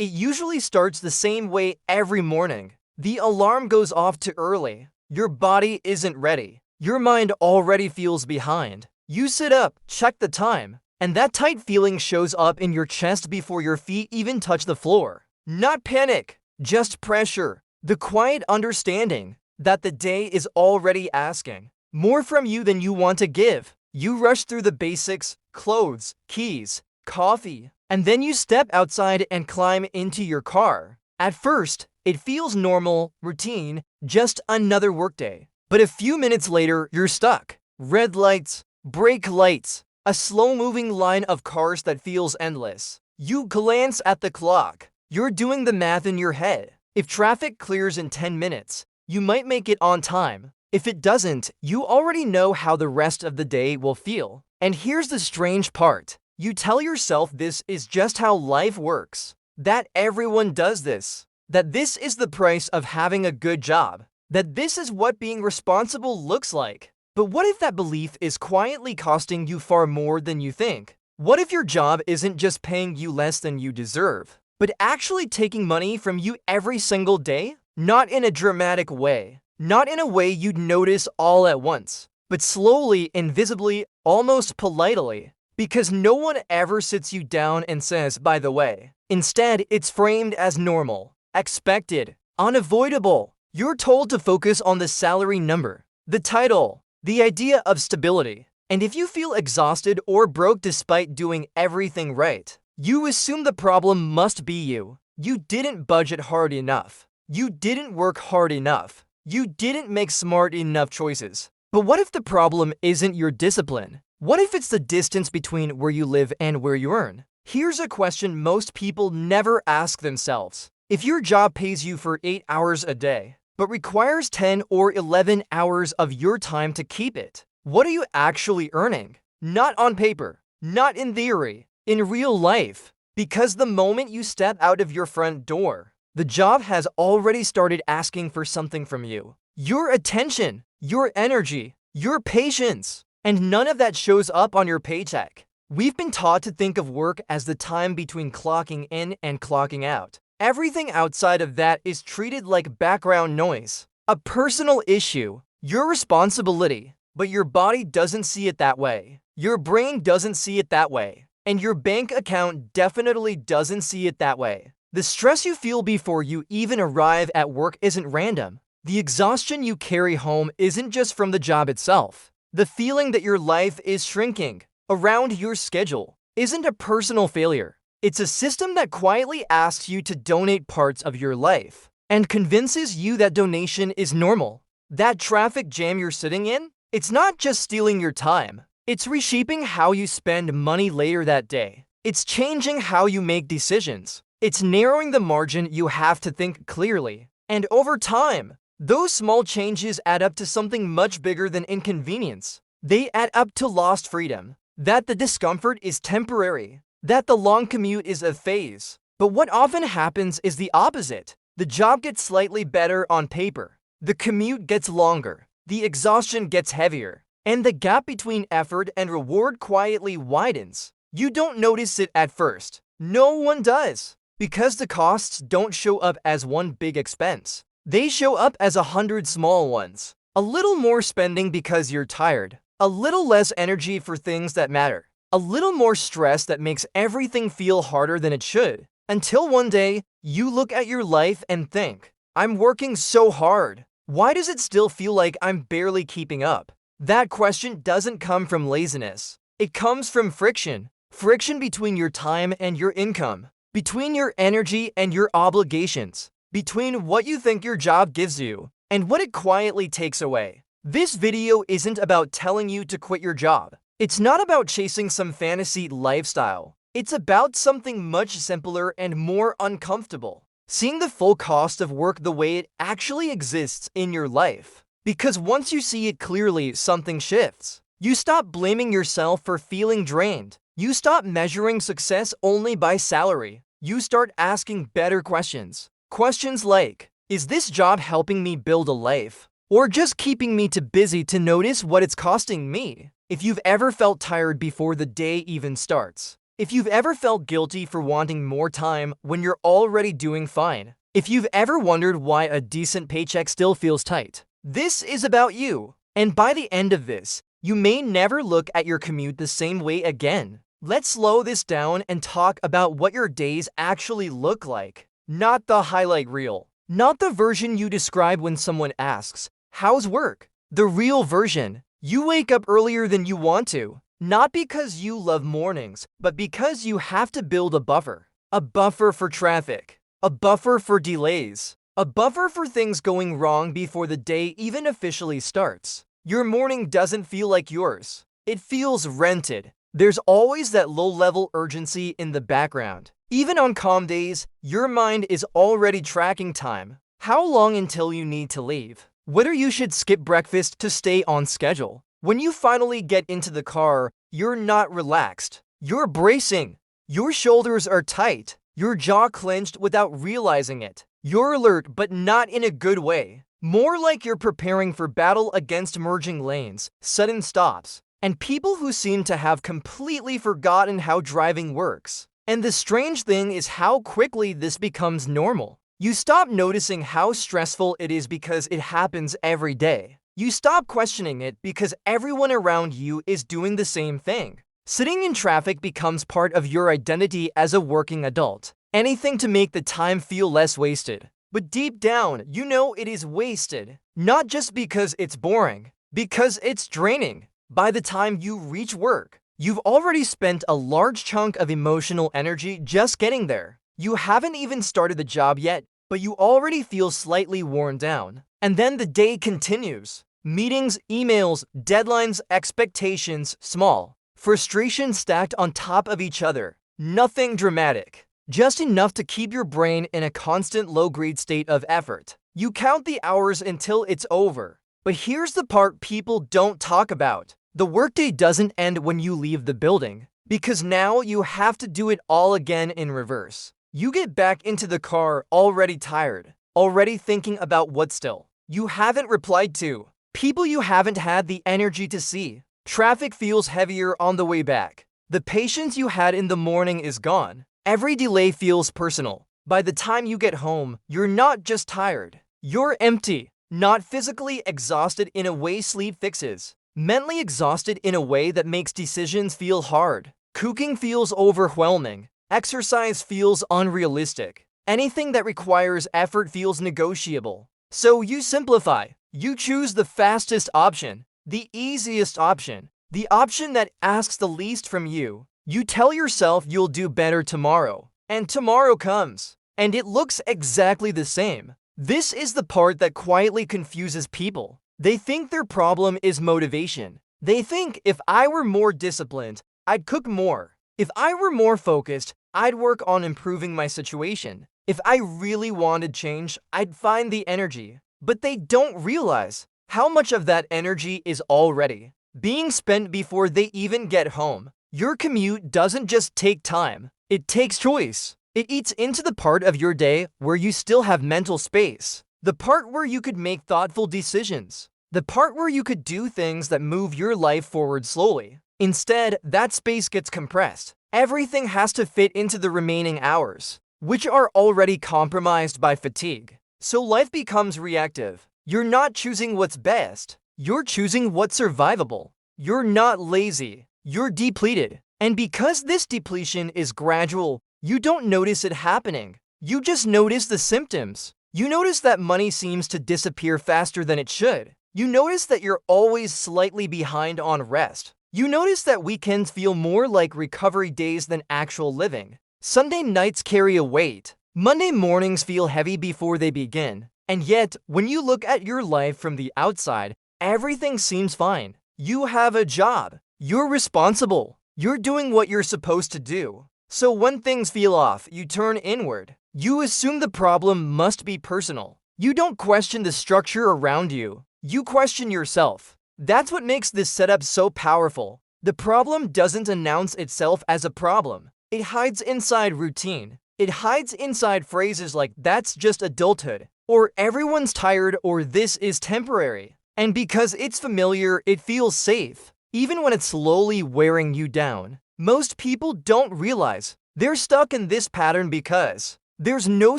It usually starts the same way every morning. The alarm goes off too early. Your body isn't ready. Your mind already feels behind. You sit up, check the time, and that tight feeling shows up in your chest before your feet even touch the floor. Not panic, just pressure. The quiet understanding that the day is already asking more from you than you want to give. You rush through the basics: clothes, keys, coffee, and then you step outside and climb into your car. At first, it feels normal, routine, just another workday. But a few minutes later, you're stuck. Red lights, brake lights, a slow-moving line of cars that feels endless. You glance at the clock. You're doing the math in your head. If traffic clears in 10 minutes, you might make it on time. If it doesn't, you already know how the rest of the day will feel. And here's the strange part. You tell yourself this is just how life works, that everyone does this, that this is the price of having a good job, that this is what being responsible looks like. But what if that belief is quietly costing you far more than you think? What if your job isn't just paying you less than you deserve, but actually taking money from you every single day? Not in a dramatic way, not in a way you'd notice all at once, but slowly, invisibly, almost politely, because no one ever sits you down and says, by the way. Instead, it's framed as normal, expected, unavoidable. You're told to focus on the salary number, the title, the idea of stability. And if you feel exhausted or broke despite doing everything right, you assume the problem must be you. You didn't budget hard enough. You didn't work hard enough. You didn't make smart enough choices. But what if the problem isn't your discipline? What if it's the distance between where you live and where you earn? Here's a question most people never ask themselves. If your job pays you for 8 hours a day, but requires 10 or 11 hours of your time to keep it, what are you actually earning? Not on paper, not in theory, in real life. Because the moment you step out of your front door, the job has already started asking for something from you. Your attention, your energy, your patience. And none of that shows up on your paycheck. We've been taught to think of work as the time between clocking in and clocking out. Everything outside of that is treated like background noise, a personal issue, your responsibility. But your body doesn't see it that way. Your brain doesn't see it that way. And your bank account definitely doesn't see it that way. The stress you feel before you even arrive at work isn't random. The exhaustion you carry home isn't just from the job itself. The feeling that your life is shrinking around your schedule isn't a personal failure. It's a system that quietly asks you to donate parts of your life and convinces you that donation is normal. That traffic jam you're sitting in, it's not just stealing your time. It's reshaping how you spend money later that day. It's changing how you make decisions. It's narrowing the margin you have to think clearly. And over time, those small changes add up to something much bigger than inconvenience. They add up to lost freedom. That the discomfort is temporary. That the long commute is a phase. But what often happens is the opposite. The job gets slightly better on paper. The commute gets longer. The exhaustion gets heavier. And the gap between effort and reward quietly widens. You don't notice it at first. No one does. Because the costs don't show up as one big expense. They show up as 100 small ones. A little more spending because you're tired. A little less energy for things that matter. A little more stress that makes everything feel harder than it should. Until one day, you look at your life and think, I'm working so hard. Why does it still feel like I'm barely keeping up? That question doesn't come from laziness. It comes from friction. Friction between your time and your income. Between your energy and your obligations. Between what you think your job gives you and what it quietly takes away. This video isn't about telling you to quit your job. It's not about chasing some fantasy lifestyle. It's about something much simpler and more uncomfortable. Seeing the full cost of work the way it actually exists in your life. Because once you see it clearly, something shifts. You stop blaming yourself for feeling drained. You stop measuring success only by salary. You start asking better questions. Questions like, is this job helping me build a life? Or just keeping me too busy to notice what it's costing me? If you've ever felt tired before the day even starts, If you've ever felt guilty for wanting more time when you're already doing fine. If you've ever wondered why a decent paycheck still feels tight. This is about you. And by the end of this, you may never look at your commute the same way again. Let's slow this down and talk about what your days actually look like. Not the highlight reel. Not the version you describe when someone asks, "How's work?" The real version. You wake up earlier than you want to. Not because you love mornings, but because you have to build a buffer. A buffer for traffic. A buffer for delays. A buffer for things going wrong before the day even officially starts. Your morning doesn't feel like yours. It feels rented. There's always that low-level urgency in the background. Even on calm days, your mind is already tracking time. How long until you need to leave? Whether you should skip breakfast to stay on schedule. When you finally get into the car, you're not relaxed. You're bracing. Your shoulders are tight. Your jaw clenched without realizing it. You're alert, but not in a good way. More like you're preparing for battle against merging lanes, sudden stops, and people who seem to have completely forgotten how driving works. And the strange thing is how quickly this becomes normal. You stop noticing how stressful it is because it happens every day. You stop questioning it because everyone around you is doing the same thing. Sitting in traffic becomes part of your identity as a working adult. Anything to make the time feel less wasted. But deep down, you know it is wasted. Not just because it's boring, because it's draining. By the time you reach work, you've already spent a large chunk of emotional energy just getting there. You haven't even started the job yet, but you already feel slightly worn down. And then the day continues. Meetings, emails, deadlines, expectations, small. Frustration stacked on top of each other. Nothing dramatic. Just enough to keep your brain in a constant low-grade state of effort. You count the hours until it's over. But here's the part people don't talk about. The workday doesn't end when you leave the building, because now you have to do it all again in reverse. You get back into the car already tired, already thinking about what still you haven't replied to, people you haven't had the energy to see. Traffic feels heavier on the way back. The patience you had in the morning is gone. Every delay feels personal. By the time you get home, you're not just tired. You're empty, not physically exhausted in a way sleep fixes. Mentally exhausted in a way that makes decisions feel hard. Cooking feels overwhelming. Exercise feels unrealistic. Anything that requires effort feels negotiable. So you simplify. You choose the fastest option, the easiest option, the option that asks the least from you. You tell yourself you'll do better tomorrow. And tomorrow comes. And it looks exactly the same. This is the part that quietly confuses people. They think their problem is motivation. They think if I were more disciplined, I'd cook more. If I were more focused, I'd work on improving my situation. If I really wanted change, I'd find the energy. But they don't realize how much of that energy is already being spent before they even get home. Your commute doesn't just take time, it takes choice. It eats into the part of your day where you still have mental space. The part where you could make thoughtful decisions. The part where you could do things that move your life forward slowly. Instead, that space gets compressed. Everything has to fit into the remaining hours, which are already compromised by fatigue. So life becomes reactive. You're not choosing what's best. You're choosing what's survivable. You're not lazy. You're depleted. And because this depletion is gradual, you don't notice it happening. You just notice the symptoms. You notice that money seems to disappear faster than it should. You notice that you're always slightly behind on rest. You notice that weekends feel more like recovery days than actual living. Sunday nights carry a weight. Monday mornings feel heavy before they begin. And yet, when you look at your life from the outside, everything seems fine. You have a job. You're responsible. You're doing what you're supposed to do. So when things feel off, you turn inward. You assume the problem must be personal. You don't question the structure around you. You question yourself. That's what makes this setup so powerful. The problem doesn't announce itself as a problem. It hides inside routine. It hides inside phrases like "that's just adulthood," or "everyone's tired," or "this is temporary." And because it's familiar, it feels safe, even when it's slowly wearing you down. Most people don't realize they're stuck in this pattern because there's no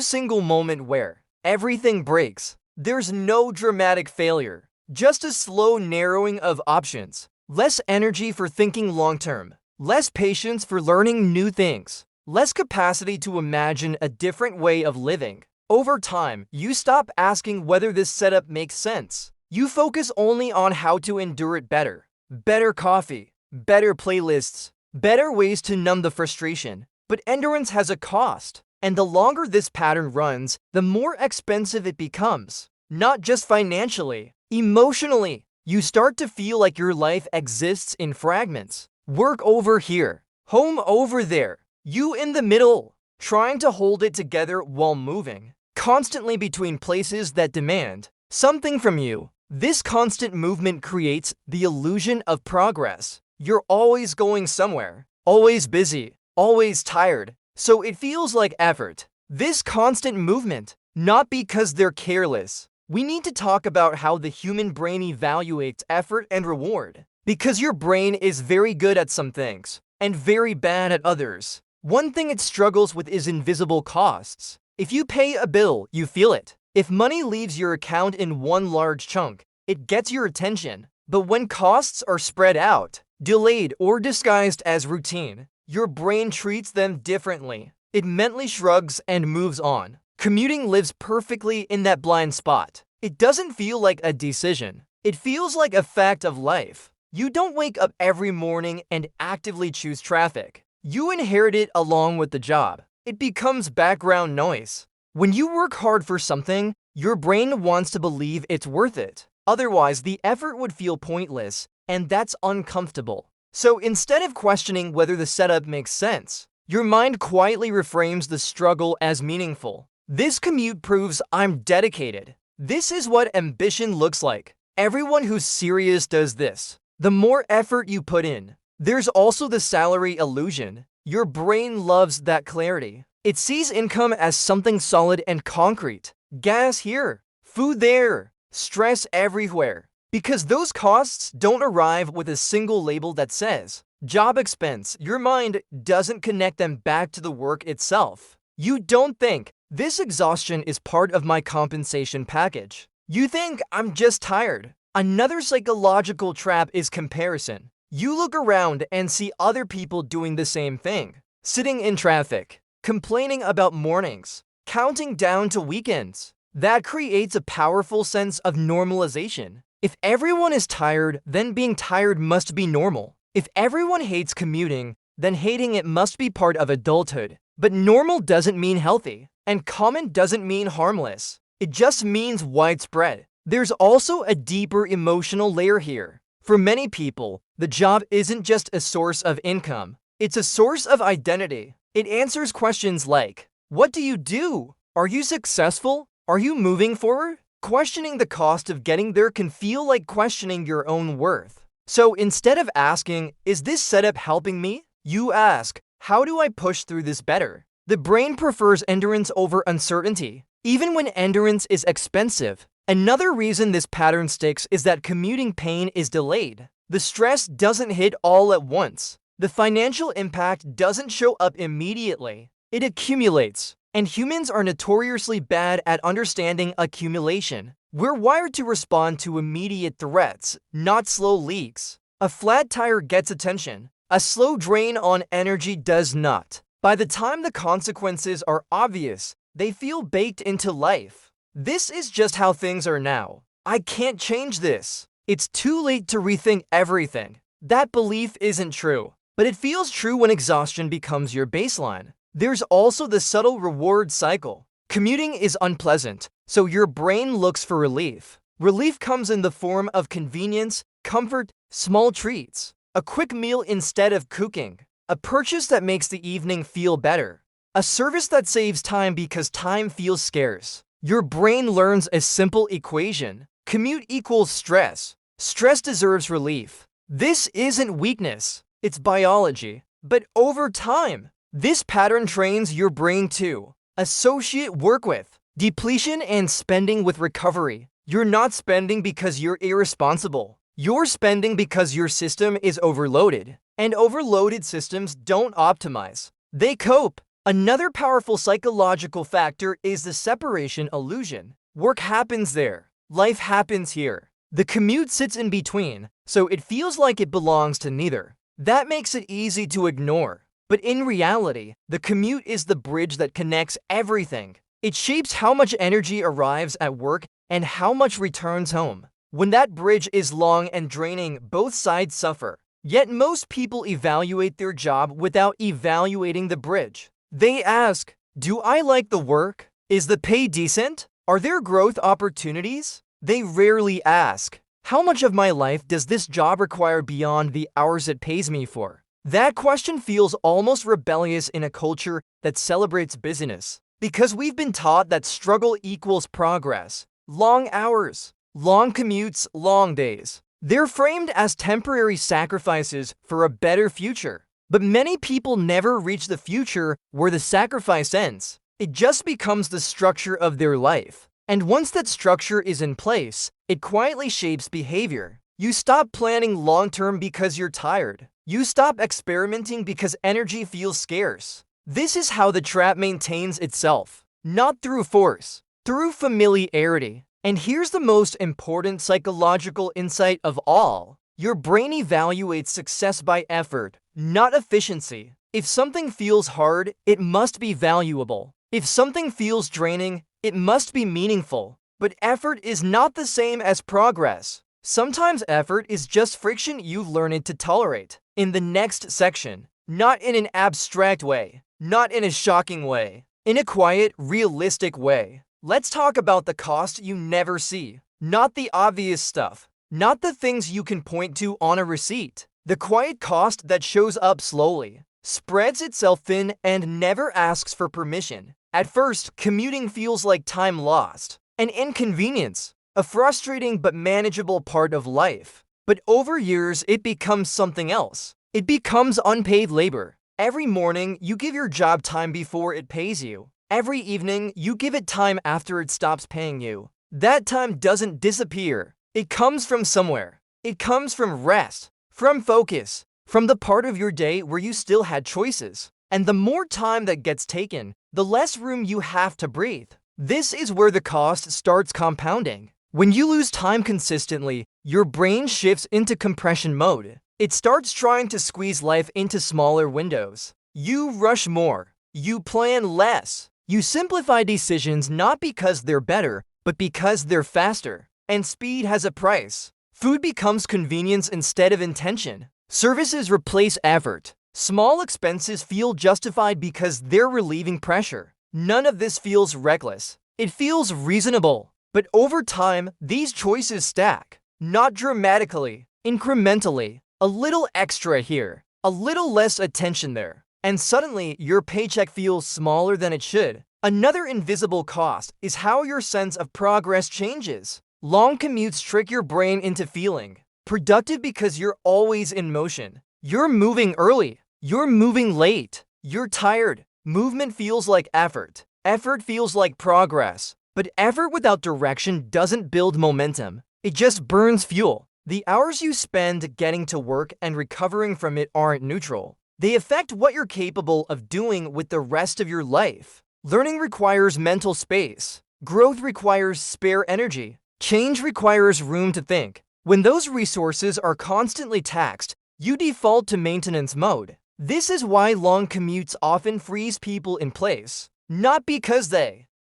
single moment where everything breaks. There's no dramatic failure, just a slow narrowing of options, less energy for thinking long-term, less patience for learning new things, less capacity to imagine a different way of living. Over time, you stop asking whether this setup makes sense. You focus only on how to endure it better. Better coffee, better playlists, better ways to numb the frustration. But endurance has a cost, and the longer this pattern runs, the more expensive it becomes. Not just financially, emotionally. You start to feel like your life exists in fragments. Work over here, home over there, you in the middle, trying to hold it together while moving, constantly between places that demand something from you. This constant movement creates the illusion of progress. You're always going somewhere, always busy, always tired, so it feels like effort. This constant movement, not because they're careless. We need to talk about how the human brain evaluates effort and reward. Because your brain is very good at some things, and very bad at others. One thing it struggles with is invisible costs. If you pay a bill, you feel it. If money leaves your account in one large chunk, it gets your attention. But when costs are spread out, delayed, or disguised as routine, your brain treats them differently. It mentally shrugs and moves on. Commuting lives perfectly in that blind spot. It doesn't feel like a decision. It feels like a fact of life. You don't wake up every morning and actively choose traffic. You inherit it along with the job. It becomes background noise. When you work hard for something, your brain wants to believe it's worth it. Otherwise, the effort would feel pointless, and that's uncomfortable. So instead of questioning whether the setup makes sense, your mind quietly reframes the struggle as meaningful. This commute proves I'm dedicated. This is what ambition looks like. Everyone who's serious does this. The more effort you put in. There's also the salary illusion. Your brain loves that clarity. It sees income as something solid and concrete. Gas here, food there, stress everywhere. Because those costs don't arrive with a single label that says job expense, your mind doesn't connect them back to the work itself. You don't think this exhaustion is part of my compensation package. You think I'm just tired. Another psychological trap is comparison. You look around and see other people doing the same thing. Sitting in traffic, complaining about mornings, counting down to weekends. That creates a powerful sense of normalization. If everyone is tired, then being tired must be normal. If everyone hates commuting, then hating it must be part of adulthood. But normal doesn't mean healthy, and common doesn't mean harmless. It just means widespread. There's also a deeper emotional layer here. For many people, the job isn't just a source of income. It's a source of identity. It answers questions like, what do you do? Are you successful? Are you moving forward? Questioning the cost of getting there can feel like questioning your own worth. So instead of asking, is this setup helping me? You ask, how do I push through this better? The brain prefers endurance over uncertainty, even when endurance is expensive. Another reason this pattern sticks is that commuting pain is delayed. The stress doesn't hit all at once. The financial impact doesn't show up immediately. It accumulates. And humans are notoriously bad at understanding accumulation. We're wired to respond to immediate threats, not slow leaks. A flat tire gets attention. A slow drain on energy does not. By the time the consequences are obvious, they feel baked into life. This is just how things are now. I can't change this. It's too late to rethink everything. That belief isn't true, but it feels true when exhaustion becomes your baseline. There's also the subtle reward cycle. Commuting is unpleasant, so your brain looks for relief. Relief comes in the form of convenience, comfort, small treats, a quick meal instead of cooking, a purchase that makes the evening feel better, a service that saves time because time feels scarce. Your brain learns a simple equation. Commute equals stress. Stress deserves relief. This isn't weakness, it's biology. But over time, this pattern trains your brain to associate work with depletion and spending with recovery. You're not spending because you're irresponsible. You're spending because your system is overloaded, and overloaded systems don't optimize. They cope. Another powerful psychological factor is the separation illusion. Work happens there. Life happens here. The commute sits in between, so it feels like it belongs to neither. That makes it easy to ignore. But in reality, the commute is the bridge that connects everything. It shapes how much energy arrives at work and how much returns home. When that bridge is long and draining, both sides suffer. Yet most people evaluate their job without evaluating the bridge. They ask, do I like the work? Is the pay decent? Are there growth opportunities? They rarely ask, how much of my life does this job require beyond the hours it pays me for? That question feels almost rebellious in a culture that celebrates busyness, because we've been taught that struggle equals progress. Long hours, long commutes, long days. They're framed as temporary sacrifices for a better future. But many people never reach the future where the sacrifice ends. It just becomes the structure of their life. And once that structure is in place, it quietly shapes behavior. You stop planning long-term because you're tired. You stop experimenting because energy feels scarce. This is how the trap maintains itself. Not through force, through familiarity. And here's the most important psychological insight of all. Your brain evaluates success by effort, not efficiency. If something feels hard, it must be valuable. If something feels draining, it must be meaningful. But effort is not the same as progress. Sometimes effort is just friction you learned to tolerate. In the next section, not in an abstract way, not in a shocking way, in a quiet, realistic way. Let's talk about the cost you never see. Not the obvious stuff. Not the things you can point to on a receipt. The quiet cost that shows up slowly, spreads itself thin, and never asks for permission. At first, commuting feels like time lost, an inconvenience, a frustrating but manageable part of life. But over years, it becomes something else. It becomes unpaid labor. Every morning, you give your job time before it pays you. Every evening, you give it time after it stops paying you. That time doesn't disappear. It comes from somewhere. It comes from rest, from focus, from the part of your day where you still had choices. And the more time that gets taken, the less room you have to breathe. This is where the cost starts compounding. When you lose time consistently, your brain shifts into compression mode. It starts trying to squeeze life into smaller windows. You rush more. You plan less. You simplify decisions not because they're better, but because they're faster. And speed has a price. Food becomes convenience instead of intention. Services replace effort. Small expenses feel justified because they're relieving pressure. None of this feels reckless. It feels reasonable. But over time, these choices stack. Not dramatically, incrementally. A little extra here, a little less attention there. And suddenly, your paycheck feels smaller than it should. Another invisible cost is how your sense of progress changes. Long commutes trick your brain into feeling productive because you're always in motion. You're moving early. You're moving late. You're tired. Movement feels like effort. Effort feels like progress. But effort without direction doesn't build momentum. It just burns fuel. The hours you spend getting to work and recovering from it aren't neutral. They affect what you're capable of doing with the rest of your life. Learning requires mental space. Growth requires spare energy. Change requires room to think. When those resources are constantly taxed, you default to maintenance mode. This is why long commutes often freeze people in place. Not because they